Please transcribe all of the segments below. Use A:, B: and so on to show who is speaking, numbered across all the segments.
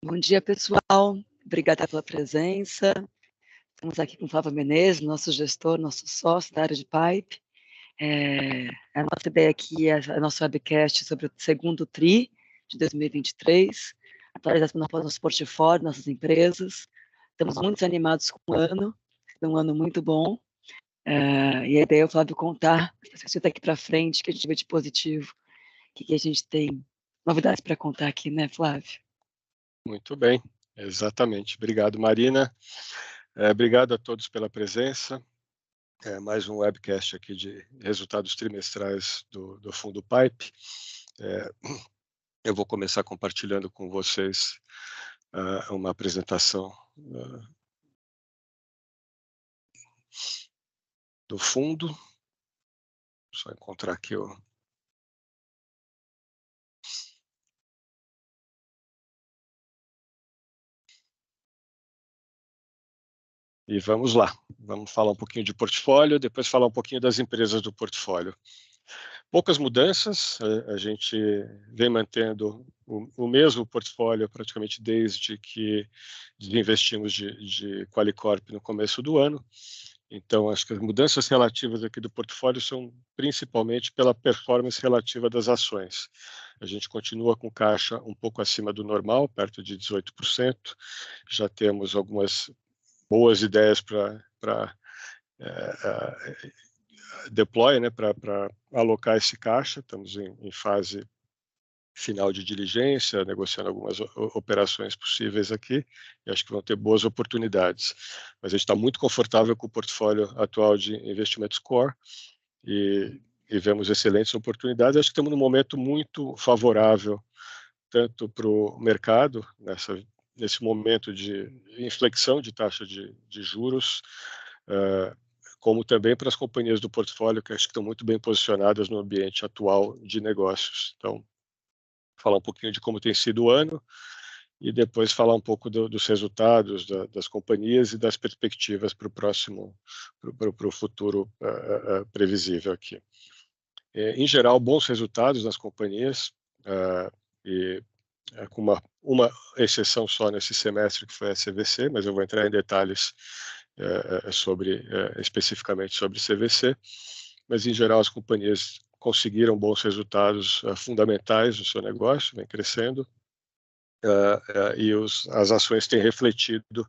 A: Bom dia, pessoal. Obrigada pela presença. Estamos aqui com o Flávio Menezes, nosso gestor, nosso sócio da área de Pipe. A nossa ideia aqui é a nossa webcast sobre o segundo TRI de 2023, atualização do nosso portfólio, nossas empresas. Estamos muito animados com o ano, é um ano muito bom. E a ideia é o Flávio contar, se daqui para frente, que a gente vê de positivo, o que a gente tem novidades para contar aqui, né, Flávio?
B: Muito bem, exatamente. Obrigado, Marina. Obrigado a todos pela presença. Mais um webcast aqui de resultados trimestrais do Fundo Pipe. Eu vou começar compartilhando com vocês uma apresentação do fundo. Só encontrar aqui o... E vamos lá, vamos falar um pouquinho de portfólio, depois falar um pouquinho das empresas do portfólio. Poucas mudanças, a gente vem mantendo o mesmo portfólio praticamente desde que desinvestimos de Qualicorp no começo do ano. Então, acho que as mudanças relativas aqui do portfólio são principalmente pela performance relativa das ações. A gente continua com caixa um pouco acima do normal, perto de 18%. Já temos algumas boas ideias para deploy, né, para alocar esse caixa. Estamos em fase final de diligência, negociando algumas operações possíveis aqui, e acho que vão ter boas oportunidades. Mas a gente está muito confortável com o portfólio atual de investimentos core e vemos excelentes oportunidades. Acho que estamos num momento muito favorável, tanto para o mercado, nesse momento de inflexão de taxa de juros, como também para as companhias do portfólio, que acho que estão muito bem posicionadas no ambiente atual de negócios. Então, falar um pouquinho de como tem sido o ano e depois falar um pouco dos resultados das companhias e das perspectivas para o próximo, para o futuro previsível aqui. Em geral, bons resultados nas companhias, e com uma exceção só nesse semestre, que foi a CVC, mas eu vou entrar em detalhes especificamente sobre CVC, mas em geral as companhias conseguiram bons resultados fundamentais no seu negócio, vem crescendo, e as ações têm refletido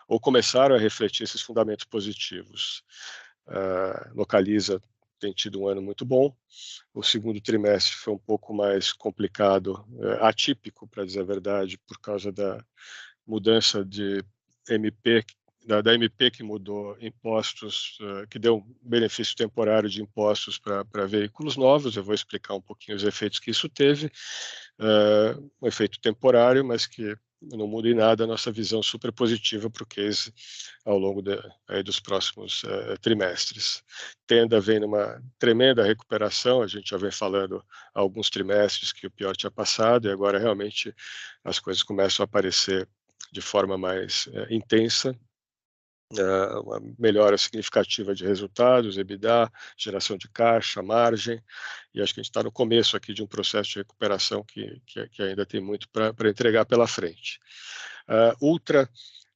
B: ou começaram a refletir esses fundamentos positivos. Localiza tem tido um ano muito bom. O segundo trimestre foi um pouco mais complicado, atípico, para dizer a verdade, por causa da mudança de MP, da MP que mudou impostos, que deu um benefício temporário de impostos para veículos novos. Eu vou explicar um pouquinho os efeitos que isso teve. Um efeito temporário, mas que não muda em nada a nossa visão super positiva para o case ao longo dos próximos trimestres. Tenda vem numa tremenda recuperação, a gente já vem falando há alguns trimestres que o pior tinha passado e agora realmente as coisas começam a aparecer de forma mais intensa. Uma melhora significativa de resultados, EBITDA, geração de caixa, margem, e acho que a gente está no começo aqui de um processo de recuperação que ainda tem muito para entregar pela frente. Ultra,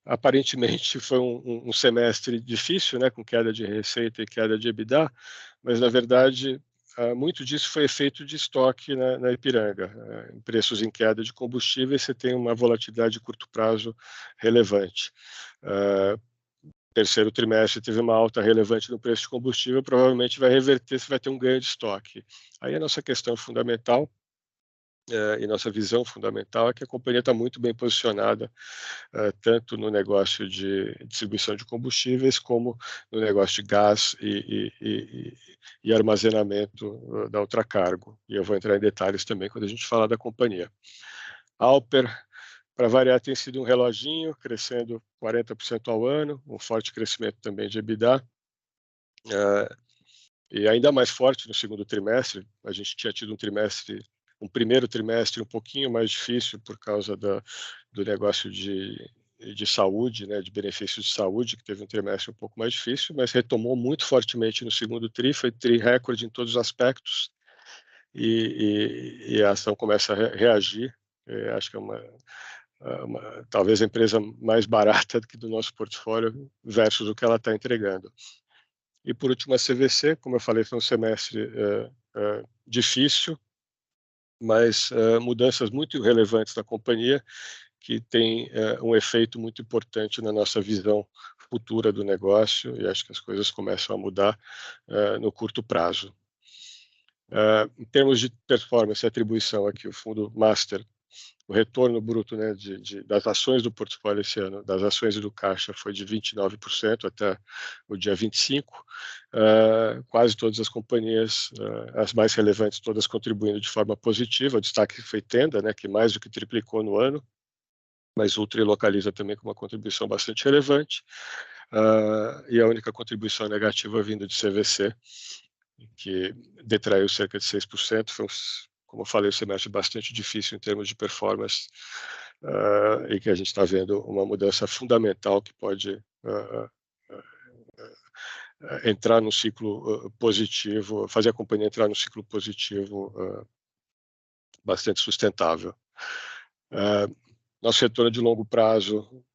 B: aparentemente, foi um semestre difícil, né, com queda de receita e queda de EBITDA, mas, na verdade, muito disso foi efeito de estoque na Ipiranga. Em preços em queda de combustíveis, você tem uma volatilidade de curto prazo relevante. Terceiro trimestre teve uma alta relevante no preço de combustível, provavelmente vai reverter, se vai ter um ganho de estoque. Aí a nossa questão fundamental e nossa visão fundamental é que a companhia está muito bem posicionada, tanto no negócio de distribuição de combustíveis, como no negócio de gás e armazenamento da Ultracargo. E eu vou entrar em detalhes também quando a gente falar da companhia. Alper, para variar, tem sido um reloginho, crescendo 40% ao ano, um forte crescimento também de EBITDA, e ainda mais forte no segundo trimestre. A gente tinha tido um primeiro trimestre um pouquinho mais difícil por causa do negócio de saúde, né, de benefícios de saúde, que teve um trimestre um pouco mais difícil, mas retomou muito fortemente no segundo tri, foi tri recorde em todos os aspectos, e a ação começa a reagir. Acho que é talvez a empresa mais barata do nosso portfólio versus o que ela está entregando. E por último, a CVC, como eu falei, foi um semestre difícil, mas mudanças muito relevantes na companhia que tem um efeito muito importante na nossa visão futura do negócio, e acho que as coisas começam a mudar no curto prazo. Em termos de performance e atribuição aqui, o fundo Master, o retorno bruto, né, das ações do portfólio esse ano, das ações e do caixa, foi de 29% até o dia 25. Quase todas as companhias, as mais relevantes, todas contribuindo de forma positiva. O destaque foi Tenda, né, que mais do que triplicou no ano, mas Ultra e Localiza também com uma contribuição bastante relevante. E a única contribuição negativa vindo de CVC, que detraiu cerca de 6%. Foi, como eu falei, um semestre bastante difícil em termos de performance, e que a gente está vendo uma mudança fundamental que pode entrar num ciclo positivo, fazer a companhia entrar num ciclo positivo bastante sustentável. Nosso retorno de longo prazo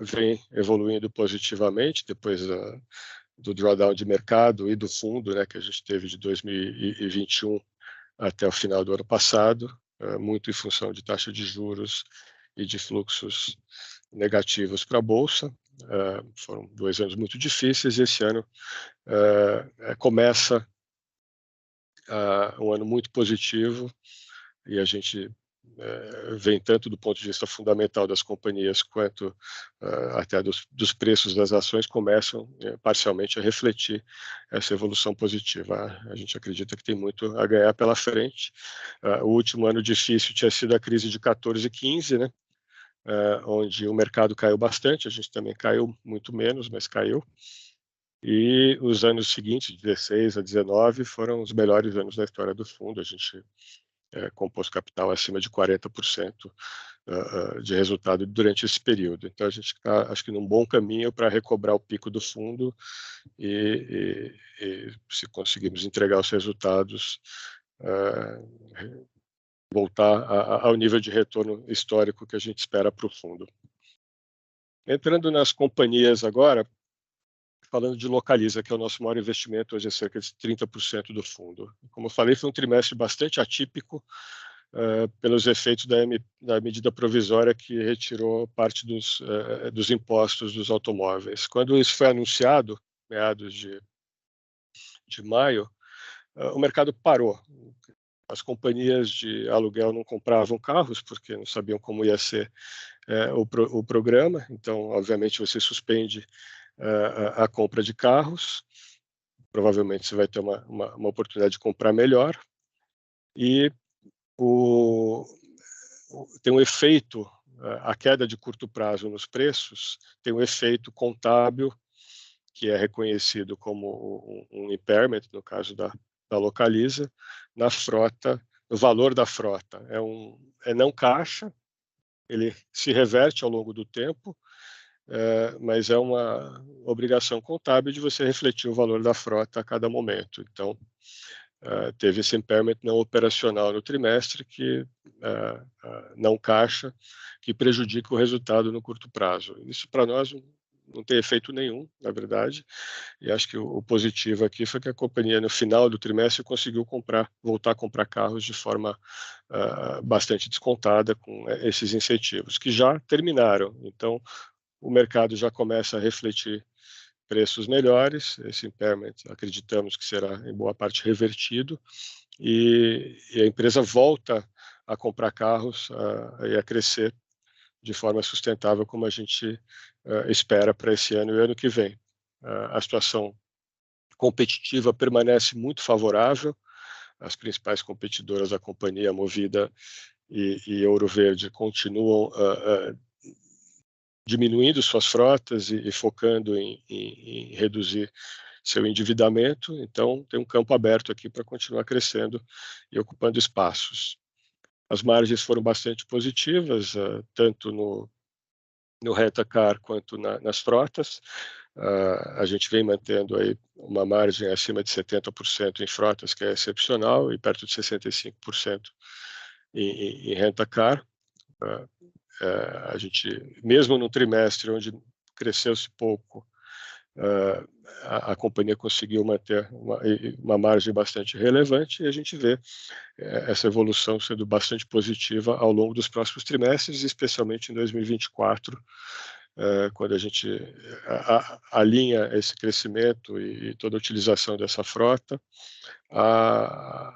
B: vem evoluindo positivamente depois do drawdown de mercado e do fundo, né, que a gente teve de 2021 até o final do ano passado, muito em função de taxa de juros e de fluxos negativos para a Bolsa. Foram 2 anos muito difíceis, e esse ano começa um ano muito positivo, e a gente vem tanto do ponto de vista fundamental das companhias quanto até dos preços das ações começam parcialmente a refletir essa evolução positiva. A gente acredita que tem muito a ganhar pela frente. O último ano difícil tinha sido a crise de 14 e 15, né? Onde o mercado caiu bastante, a gente também caiu muito menos, mas caiu. E os anos seguintes, 16 a 19, foram os melhores anos da história do fundo. A gente composto capital acima de 40% de resultado durante esse período. Então, a gente está, acho que, num bom caminho para recobrar o pico do fundo e se conseguirmos entregar os resultados, voltar ao nível de retorno histórico que a gente espera para o fundo. Entrando nas companhias agora, falando de Localiza, que é o nosso maior investimento, hoje é cerca de 30% do fundo. Como eu falei, foi um trimestre bastante atípico pelos efeitos da medida provisória que retirou parte dos impostos dos automóveis. Quando isso foi anunciado, meados de maio, o mercado parou. As companhias de aluguel não compravam carros porque não sabiam como ia ser o programa, então, obviamente, você suspende a compra de carros, provavelmente você vai ter uma oportunidade de comprar melhor, e tem um efeito, a queda de curto prazo nos preços tem um efeito contábil que é reconhecido como um impairment, no caso da Localiza, na frota, no valor da frota. É não caixa, ele se reverte ao longo do tempo, mas é uma obrigação contábil de você refletir o valor da frota a cada momento. Então, teve esse impairment não operacional no trimestre que não caixa, que prejudica o resultado no curto prazo. Isso para nós não tem efeito nenhum, na verdade, e acho que o positivo aqui foi que a companhia no final do trimestre conseguiu voltar a comprar carros de forma bastante descontada com esses incentivos, que já terminaram. Então, o mercado já começa a refletir preços melhores, esse impairment acreditamos que será em boa parte revertido, e a empresa volta a comprar carros e a crescer de forma sustentável como a gente espera para esse ano e ano que vem. A situação competitiva permanece muito favorável, as principais competidoras da companhia, Movida e Ouro Verde, continuam diminuindo suas frotas e focando em reduzir seu endividamento. Então, tem um campo aberto aqui para continuar crescendo e ocupando espaços. As margens foram bastante positivas, tanto no Rent-A-Car quanto nas frotas. A gente vem mantendo aí uma margem acima de 70% em frotas, que é excepcional, e perto de 65% em Rent-A-Car. a gente, mesmo num trimestre onde cresceu-se pouco, a companhia conseguiu manter uma margem bastante relevante, e a gente vê essa evolução sendo bastante positiva ao longo dos próximos trimestres, especialmente em 2024, quando a gente alinha esse crescimento e toda a utilização dessa frota ao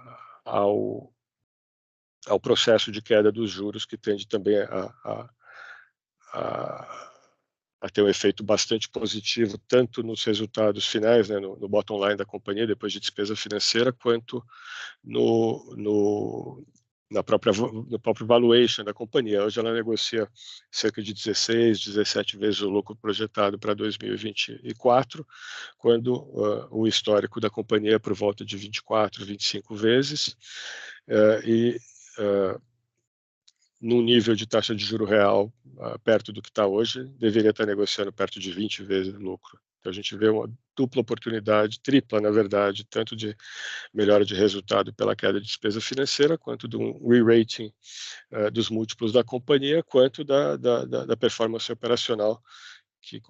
B: processo de queda dos juros, que tende também a ter um efeito bastante positivo, tanto nos resultados finais, né, no bottom line da companhia, depois de despesa financeira, quanto no próprio valuation da companhia. Hoje ela negocia cerca de 16, 17 vezes o lucro projetado para 2024, quando o histórico da companhia é por volta de 24, 25 vezes, num nível de taxa de juro real perto do que está hoje, deveria estar negociando perto de 20 vezes o lucro. Então a gente vê uma dupla oportunidade, tripla na verdade, tanto de melhora de resultado pela queda de despesa financeira, quanto de um re-rating dos múltiplos da companhia, quanto da performance operacional, que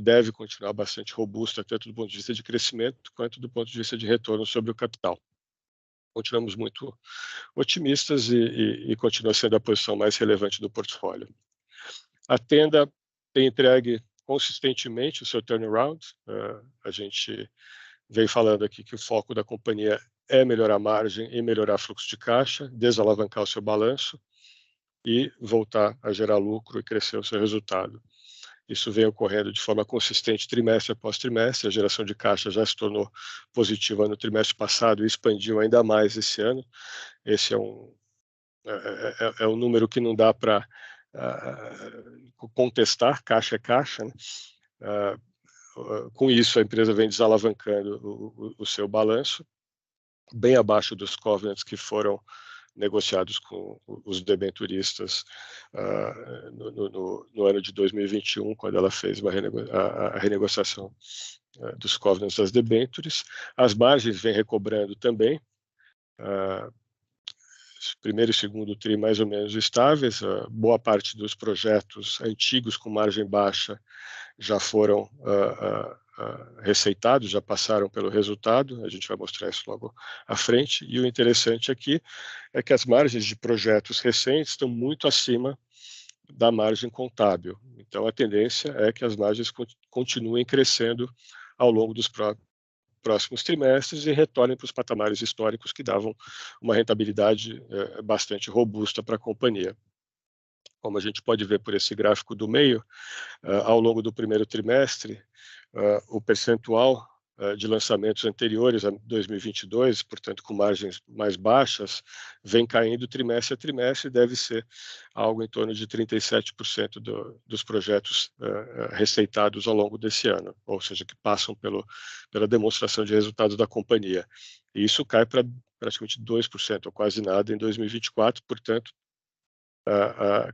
B: deve continuar bastante robusta, tanto do ponto de vista de crescimento, quanto do ponto de vista de retorno sobre o capital. Continuamos muito otimistas e continua sendo a posição mais relevante do portfólio. A Tenda tem entregue consistentemente o seu turnaround. A gente vem falando aqui que o foco da companhia é melhorar a margem e melhorar fluxo de caixa, desalavancar o seu balanço e voltar a gerar lucro e crescer o seu resultado. Isso vem ocorrendo de forma consistente trimestre após trimestre. A geração de caixa já se tornou positiva no trimestre passado e expandiu ainda mais esse ano. Esse é um número que não dá para contestar, caixa é caixa, né? Com isso, a empresa vem desalavancando o seu balanço, bem abaixo dos covenants que foram negociados com os debenturistas no ano de 2021, quando ela fez a renegociação dos covenants das debentures. As margens vêm recobrando também. Primeiro e segundo tri mais ou menos estáveis. Boa parte dos projetos antigos com margem baixa já foram receitados, já passaram pelo resultado. A gente vai mostrar isso logo à frente. E o interessante aqui é que as margens de projetos recentes estão muito acima da margem contábil. Então, a tendência é que as margens continuem crescendo ao longo dos próximos trimestres e retornem para os patamares históricos que davam uma rentabilidade bastante robusta para a companhia. Como a gente pode ver por esse gráfico do meio, ao longo do primeiro trimestre, o percentual de lançamentos anteriores a 2022, portanto com margens mais baixas, vem caindo trimestre a trimestre e deve ser algo em torno de 37% dos projetos receitados ao longo desse ano, ou seja, que passam pela demonstração de resultados da companhia. E isso cai para praticamente 2%, ou quase nada, em 2024, portanto,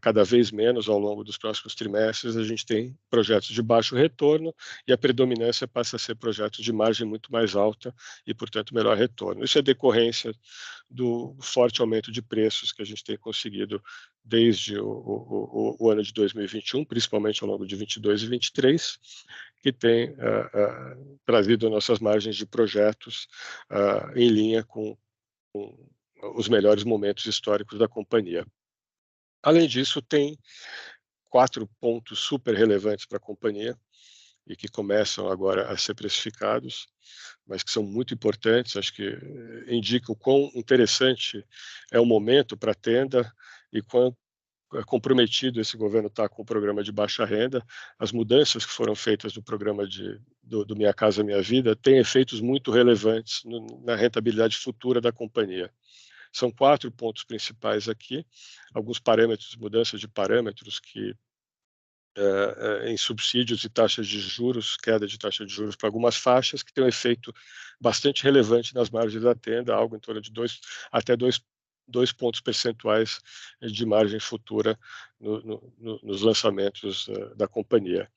B: cada vez menos ao longo dos próximos trimestres a gente tem projetos de baixo retorno e a predominância passa a ser projetos de margem muito mais alta e, portanto, melhor retorno. Isso é decorrência do forte aumento de preços que a gente tem conseguido desde o ano de 2021, principalmente ao longo de 22 e 23, que tem trazido nossas margens de projetos em linha com os melhores momentos históricos da companhia. Além disso, tem 4 pontos super relevantes para a companhia e que começam agora a ser precificados, mas que são muito importantes. Acho que indicam o quão interessante é o momento para a Tenda e quão comprometido esse governo está com o programa de baixa renda. As mudanças que foram feitas no programa do Minha Casa Minha Vida têm efeitos muito relevantes na rentabilidade futura da companhia. São 4 pontos principais aqui, alguns parâmetros, mudanças de parâmetros que em subsídios e taxas de juros, queda de taxa de juros para algumas faixas, que tem um efeito bastante relevante nas margens da Tenda, algo em torno de 2 pontos percentuais de margem futura nos lançamentos da companhia.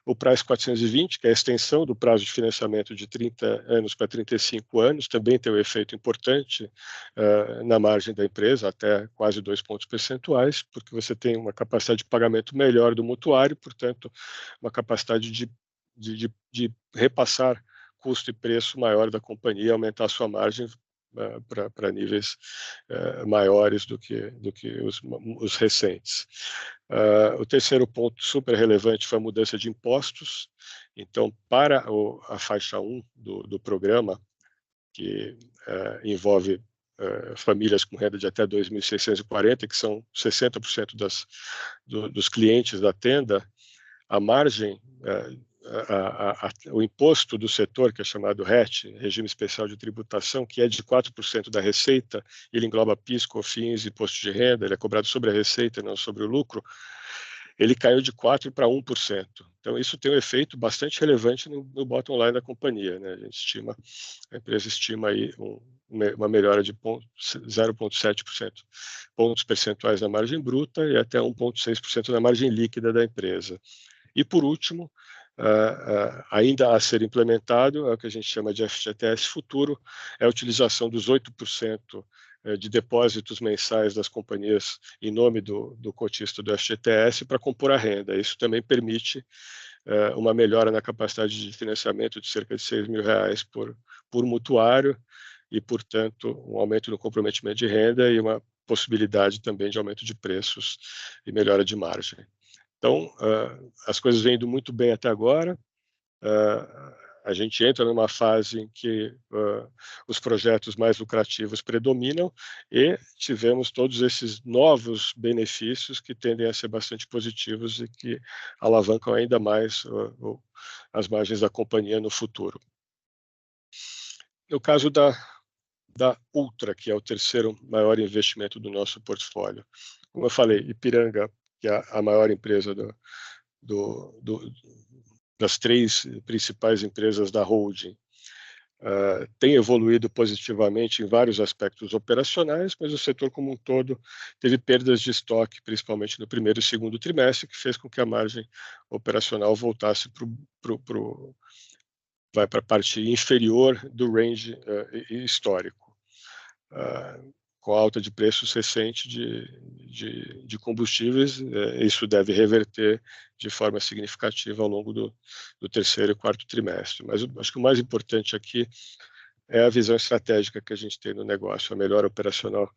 B: o Price 420, que é a extensão do prazo de financiamento de 30 anos para 35 anos, também tem um efeito importante na margem da empresa, até quase 2 pontos percentuais, porque você tem uma capacidade de pagamento melhor do mutuário, portanto, uma capacidade de repassar custo e preço maior da companhia, aumentar a sua margem para níveis maiores do que os recentes. O terceiro ponto super relevante foi a mudança de impostos. Então, para a faixa 1 do programa, que envolve famílias com renda de até 2.640, que são 60% dos clientes da tenda, a margem, o imposto do setor, que é chamado RET, Regime Especial de Tributação, que é de 4% da receita, ele engloba PIS, COFINS, imposto de renda, ele é cobrado sobre a receita e não sobre o lucro, ele caiu de 4% para 1%. Então, isso tem um efeito bastante relevante no bottom line da companhia, né? A empresa estima aí uma melhora de 0,7% pontos percentuais na margem bruta e até 1,6% na margem líquida da empresa. E, por último, ainda a ser implementado, é o que a gente chama de FGTS Futuro, é a utilização dos 8% de depósitos mensais das companhias em nome do cotista do FGTS para compor a renda. Isso também permite uma melhora na capacidade de financiamento de cerca de R$ 6.000 por mutuário e, portanto, um aumento no comprometimento de renda e uma possibilidade também de aumento de preços e melhora de margem. Então, as coisas vêm indo muito bem até agora. A gente entra numa fase em que os projetos mais lucrativos predominam e tivemos todos esses novos benefícios que tendem a ser bastante positivos e que alavancam ainda mais as margens da companhia no futuro. No caso da Ultra, que é o terceiro maior investimento do nosso portfólio. Como eu falei, Ipiranga, que é a maior empresa das 3 principais empresas da holding, tem evoluído positivamente em vários aspectos operacionais, mas o setor como um todo teve perdas de estoque, principalmente no primeiro e segundo trimestre, que fez com que a margem operacional voltasse para a parte inferior do range histórico. Com a alta de preços recente de combustíveis, isso deve reverter de forma significativa ao longo do terceiro e quarto trimestre. Mas acho que o mais importante aqui é a visão estratégica que a gente tem no negócio, a melhora operacional,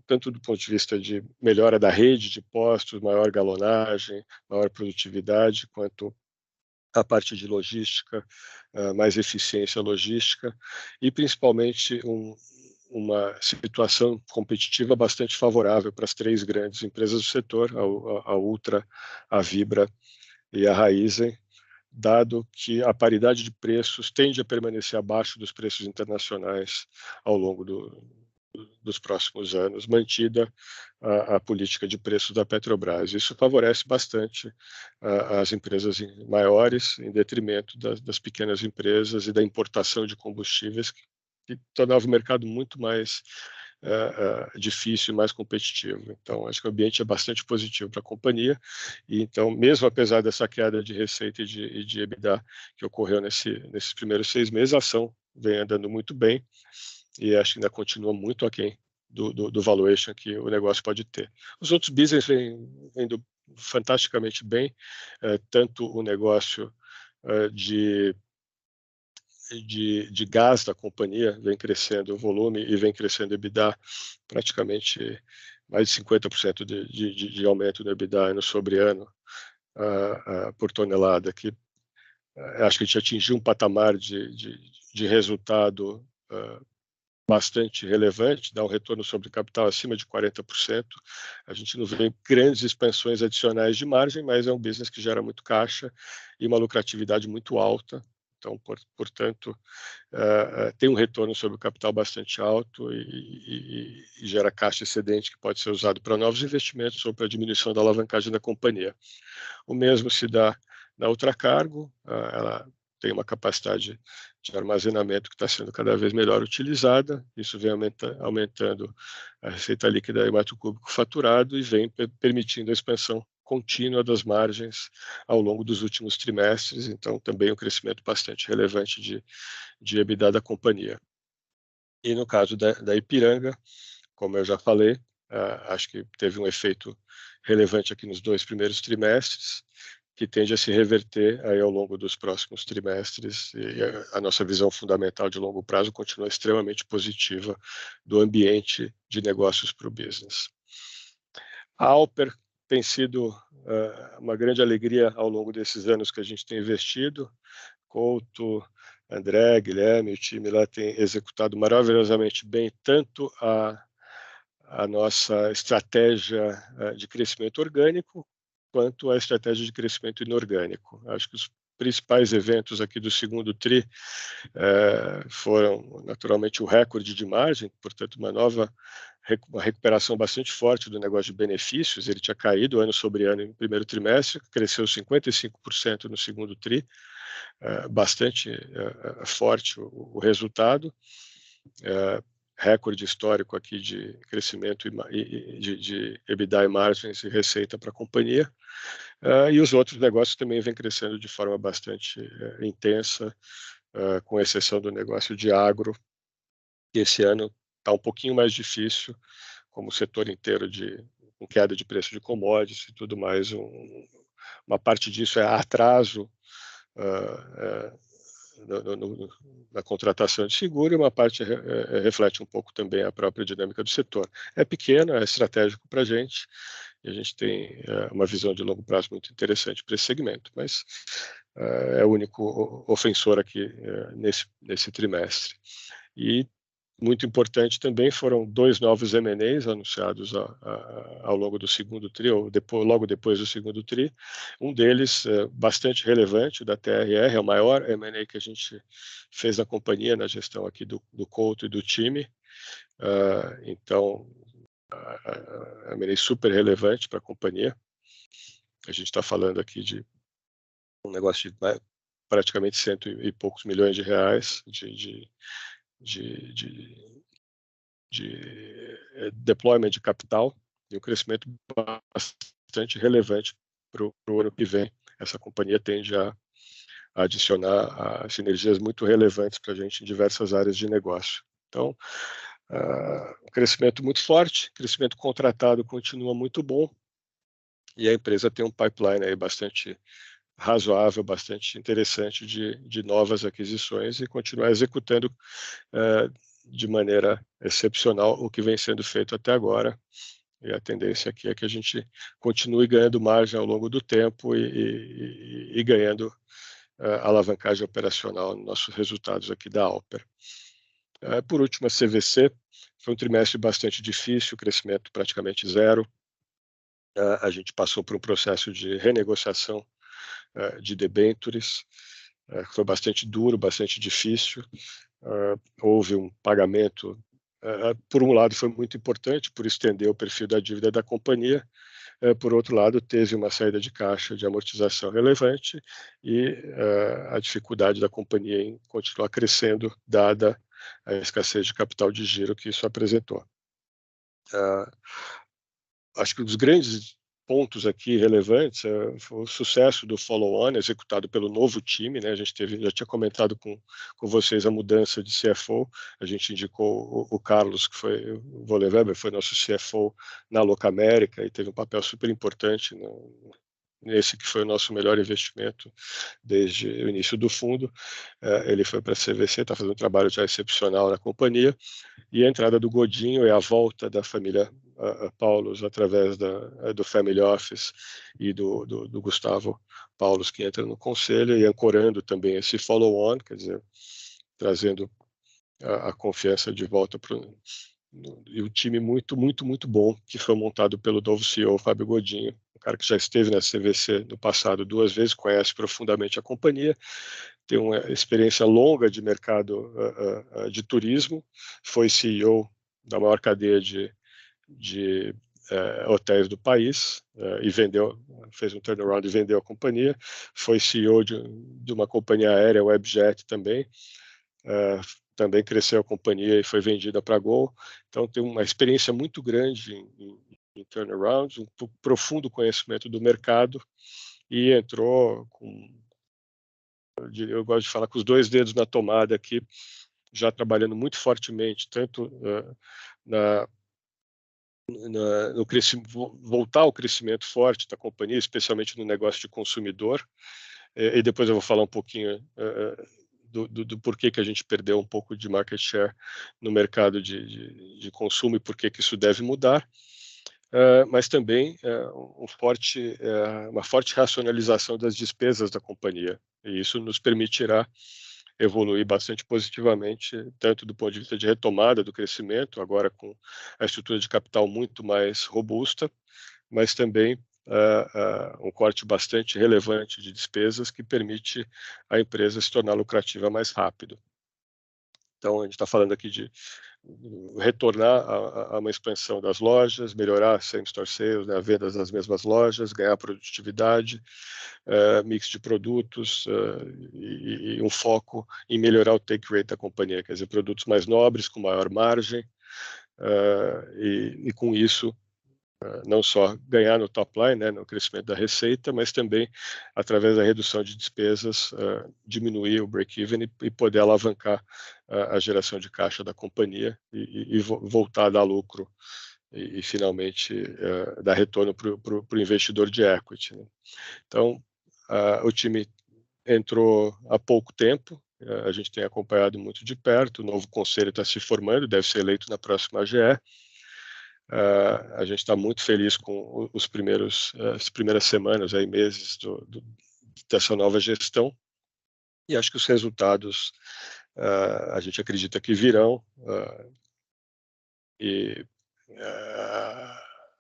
B: tanto do ponto de vista de melhora da rede de postos, maior galonagem, maior produtividade, quanto a parte de logística, mais eficiência logística e principalmente uma situação competitiva bastante favorável para as 3 grandes empresas do setor, a Ultra, a Vibra e a Raízen, dado que a paridade de preços tende a permanecer abaixo dos preços internacionais ao longo dos próximos anos, mantida a política de preços da Petrobras. Isso favorece bastante as empresas maiores, em detrimento das pequenas empresas e da importação de combustíveis, que tornava o mercado muito mais difícil e mais competitivo. Então, acho que o ambiente é bastante positivo para a companhia. E, então, mesmo apesar dessa queda de receita e de EBITDA que ocorreu nesses primeiros 6 meses, a ação vem andando muito bem e acho que ainda continua muito aquém do valuation que o negócio pode ter. Os outros business vêm indo fantasticamente bem, tanto o negócio de gás da companhia vem crescendo o volume e vem crescendo o EBITDA, praticamente mais de 50% de aumento no EBITDA ano sobre ano por tonelada, que acho que a gente atingiu um patamar de resultado bastante relevante, dá um retorno sobre capital acima de 40%. A gente não vê grandes expansões adicionais de margem, mas é um business que gera muito caixa e uma lucratividade muito alta. Então, portanto, tem um retorno sobre o capital bastante alto e gera caixa excedente que pode ser usado para novos investimentos ou para diminuição da alavancagem da companhia. O mesmo se dá na Ultracargo, ela tem uma capacidade de armazenamento que está sendo cada vez melhor utilizada, isso vem aumentando a receita líquida e metro cúbico faturado e vem permitindo a expansão contínua das margens ao longo dos últimos trimestres, então também um crescimento bastante relevante de EBITDA da companhia. E no caso da Ipiranga, como eu já falei, acho que teve um efeito relevante aqui nos 2 primeiros trimestres, que tende a se reverter aí ao longo dos próximos trimestres, e a nossa visão fundamental de longo prazo continua extremamente positiva do ambiente de negócios para o business. A Alper tem sido uma grande alegria ao longo desses anos que a gente tem investido. Couto, André, Guilherme, o time lá tem executado maravilhosamente bem tanto a nossa estratégia de crescimento orgânico, quanto a estratégia de crescimento inorgânico. Acho que os principais eventos aqui do segundo TRI foram, naturalmente, o recorde de margem, portanto, uma recuperação bastante forte do negócio de benefícios. Ele tinha caído ano sobre ano no primeiro trimestre, cresceu 55% no segundo TRI, bastante forte o resultado. Recorde histórico aqui de crescimento de EBITDA e margens e receita para a companhia. E os outros negócios também vêm crescendo de forma bastante intensa, com exceção do negócio de agro, que esse ano está um pouquinho mais difícil, como o setor inteiro com queda de preço de commodities e tudo mais. Uma parte disso é atraso na contratação de seguro, e uma parte reflete um pouco também a própria dinâmica do setor. É pequeno, é estratégico para a gente, e a gente tem uma visão de longo prazo muito interessante para esse segmento, mas é o único ofensor aqui nesse trimestre. E muito importante também foram 2 novos M&As anunciados ao longo do segundo TRI, ou logo depois do segundo TRI. Um deles bastante relevante, da TRR, é o maior M&A que a gente fez na companhia, na gestão aqui do Couto e do time. Então, M&A super relevante para a companhia. A gente está falando aqui de um negócio de praticamente 100 e poucos milhões de reais de deployment de capital, e um crescimento bastante relevante para o ano que vem. Essa companhia tende a adicionar sinergias muito relevantes para a gente em diversas áreas de negócio. Então, um crescimento muito forte, crescimento contratado continua muito bom, e a empresa tem um pipeline aí bastante razoável, bastante interessante de novas aquisições, e continuar executando de maneira excepcional o que vem sendo feito até agora. E a tendência aqui é que a gente continue ganhando margem ao longo do tempo e ganhando alavancagem operacional nos nossos resultados aqui da Alper. Por último, a CVC. Foi um trimestre bastante difícil, crescimento praticamente zero. A gente passou por um processo de renegociação de debêntures, que foi bastante duro, bastante difícil. Houve um pagamento, por um lado foi muito importante, por estender o perfil da dívida da companhia, por outro lado teve uma saída de caixa de amortização relevante e a dificuldade da companhia em continuar crescendo, dada a escassez de capital de giro que isso apresentou. Acho que um dos grandes pontos aqui relevantes foi o sucesso do follow-on executado pelo novo time, né? A gente já tinha comentado com vocês a mudança de CFO. A gente indicou o Carlos, que foi o Volleweber, foi nosso CFO na Locamérica e teve um papel super importante nesse que foi o nosso melhor investimento desde o início do fundo. Ele foi para a CVC, está fazendo um trabalho já excepcional na companhia, e a entrada do Godinho e a volta da família Paulos através do Family Office e do Gustavo Paulos, que entra no conselho, e ancorando também esse follow-on, quer dizer, trazendo a confiança de volta e um time muito, muito, muito bom que foi montado pelo novo CEO, Fábio Godinho, um cara que já esteve na CVC no passado 2 vezes, conhece profundamente a companhia, tem uma experiência longa de mercado de turismo, foi CEO da maior cadeia de hotéis do país, e fez um turnaround e vendeu a companhia, foi CEO de uma companhia aérea, Webjet também, também cresceu a companhia e foi vendida para a Gol. Então tem uma experiência muito grande em em turnarounds, um profundo conhecimento do mercado e entrou com, eu gosto de falar, com os 2 dedos na tomada aqui, já trabalhando muito fortemente, tanto no crescimento, voltar ao crescimento forte da companhia, especialmente no negócio de consumidor, e depois eu vou falar um pouquinho do porquê que a gente perdeu um pouco de market share no mercado de consumo e por que isso deve mudar, mas também uma forte racionalização das despesas da companhia, e isso nos permitirá evoluir bastante positivamente, tanto do ponto de vista de retomada do crescimento, agora com a estrutura de capital muito mais robusta, mas também um corte bastante relevante de despesas que permite a empresa se tornar lucrativa mais rápido. Então, a gente está falando aqui de retornar a uma expansão das lojas, melhorar same-store sales, né, vendas das mesmas lojas, ganhar produtividade, mix de produtos e um foco em melhorar o take rate da companhia, quer dizer, produtos mais nobres, com maior margem, e com isso não só ganhar no top line, né, no crescimento da receita, mas também, através da redução de despesas, diminuir o break-even e poder alavancar a geração de caixa da companhia e voltar a dar lucro e finalmente dar retorno para o investidor de equity, né? Então, o time entrou há pouco tempo, a gente tem acompanhado muito de perto, o novo conselho está se formando, deve ser eleito na próxima AGE. A gente está muito feliz com as primeiras semanas, aí, meses dessa nova gestão, e acho que os resultados a gente acredita que virão, e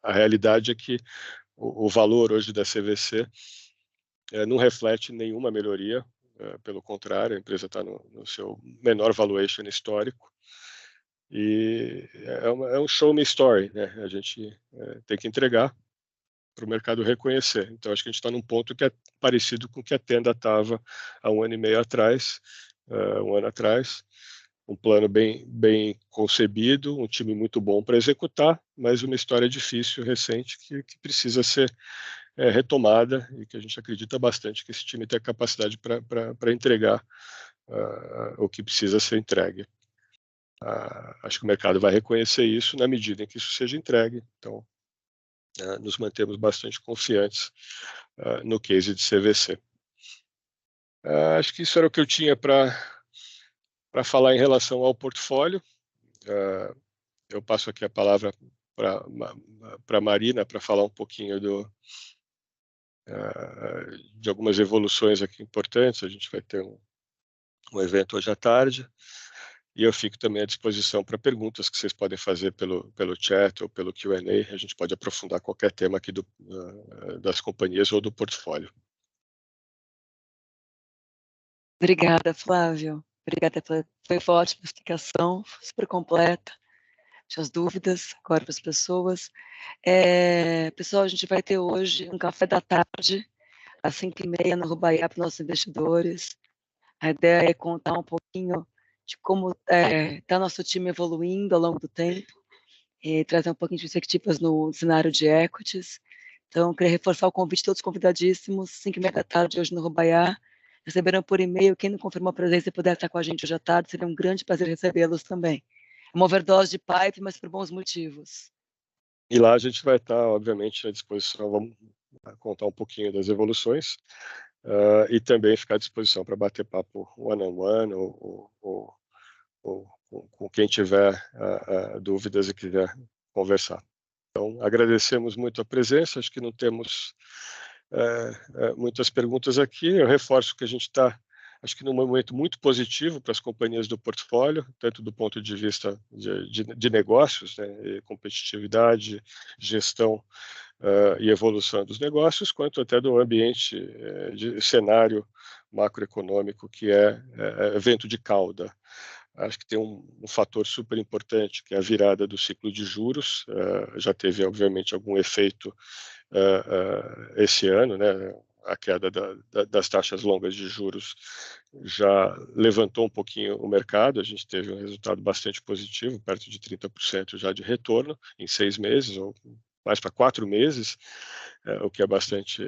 B: a realidade é que o valor hoje da CVC não reflete nenhuma melhoria, pelo contrário, a empresa está no seu menor valuation histórico, e é um show me story, né? A gente tem que entregar para o mercado reconhecer. Então, acho que a gente está num ponto que é parecido com o que a Tenda estava há 1 ano e meio atrás, 1 ano atrás, um plano bem concebido, um time muito bom para executar, mas uma história difícil, recente, que precisa ser retomada e que a gente acredita bastante que esse time tem a capacidade para entregar o que precisa ser entregue. Acho que o mercado vai reconhecer isso na medida em que isso seja entregue. Então, nos mantemos bastante confiantes no case de CVC. Acho que isso era o que eu tinha para falar em relação ao portfólio. Eu passo aqui a palavra para a Marina para falar um pouquinho de algumas evoluções aqui importantes. A gente vai ter um evento hoje à tarde. E eu fico também à disposição para perguntas que vocês podem fazer pelo chat ou pelo Q&A. A gente pode aprofundar qualquer tema aqui das companhias ou do portfólio.
A: Obrigada, Flávio. Obrigada foi uma ótima explicação, super completa. As dúvidas agora para as pessoas. Pessoal, a gente vai ter hoje um café da tarde, às 5h30, no Rubaiá, para os nossos investidores. A ideia é contar um pouquinho de como está nosso time evoluindo ao longo do tempo e trazer um pouquinho de perspectivas no cenário de equities. Então, queria reforçar o convite de todos convidadíssimos, 5h30 da tarde, hoje no Rubaiá. Receberão por e-mail, quem não confirmou a presença e puder estar com a gente hoje à tarde, seria um grande prazer recebê-los também. Uma overdose de pipe, mas por bons motivos.
B: E lá a gente vai estar, obviamente, à disposição, vamos contar um pouquinho das evoluções, e também ficar à disposição para bater papo one-on-one ou com quem tiver dúvidas e quiser conversar. Então, agradecemos muito a presença, acho que não temos muitas perguntas aqui. Eu reforço que a gente está, acho que num momento muito positivo para as companhias do portfólio, tanto do ponto de vista de negócios, né, competitividade, gestão e evolução dos negócios, quanto até do ambiente de cenário macroeconômico, que é vento de cauda. Acho que tem um fator super importante, que é a virada do ciclo de juros. Já teve, obviamente, algum efeito esse ano, né? A queda das taxas longas de juros já levantou um pouquinho o mercado. A gente teve um resultado bastante positivo, perto de 30% já de retorno em 6 meses, ou mais para 4 meses, o que é bastante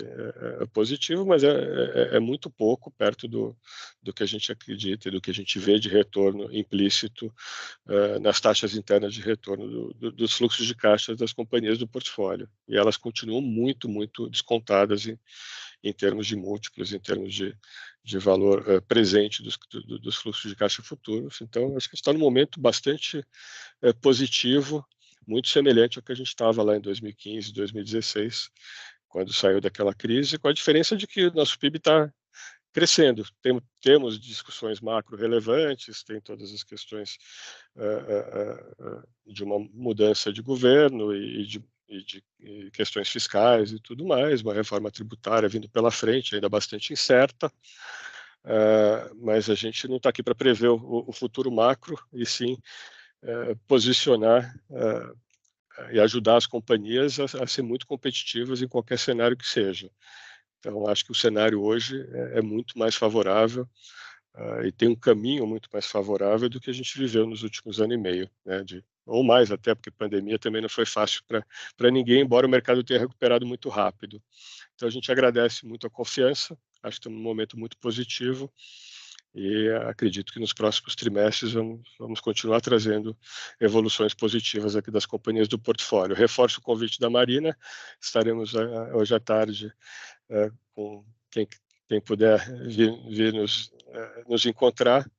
B: positivo, mas é muito pouco perto do que a gente acredita e do que a gente vê de retorno implícito nas taxas internas de retorno dos fluxos de caixa das companhias do portfólio. E elas continuam muito, muito descontadas em termos de múltiplos, em termos de valor presente dos fluxos de caixa futuros. Então, acho que está num momento bastante positivo, muito semelhante ao que a gente estava lá em 2015, 2016, quando saiu daquela crise, com a diferença de que o nosso PIB está crescendo. Temos discussões macro relevantes, tem todas as questões de uma mudança de governo e de questões fiscais e tudo mais, uma reforma tributária vindo pela frente, ainda bastante incerta, mas a gente não está aqui para prever o futuro macro, e sim posicionar e ajudar as companhias a ser muito competitivas em qualquer cenário que seja. Então, acho que o cenário hoje é muito mais favorável e tem um caminho muito mais favorável do que a gente viveu nos últimos anos e meio, né, ou mais até, porque a pandemia também não foi fácil para ninguém, embora o mercado tenha recuperado muito rápido. Então, a gente agradece muito a confiança, acho que estamos num momento muito positivo e acredito que nos próximos trimestres vamos continuar trazendo evoluções positivas aqui das companhias do portfólio. Reforço o convite da Marina, estaremos hoje à tarde com quem puder vir nos encontrar,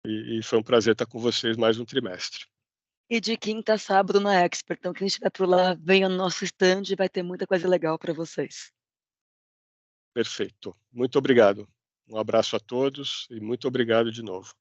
B: e foi um prazer estar com vocês mais um trimestre.
A: E de quinta a sábado na Expert, então quem estiver por lá, venha no nosso stand, vai ter muita coisa legal para vocês.
B: Perfeito. Muito obrigado. Um abraço a todos e muito obrigado de novo.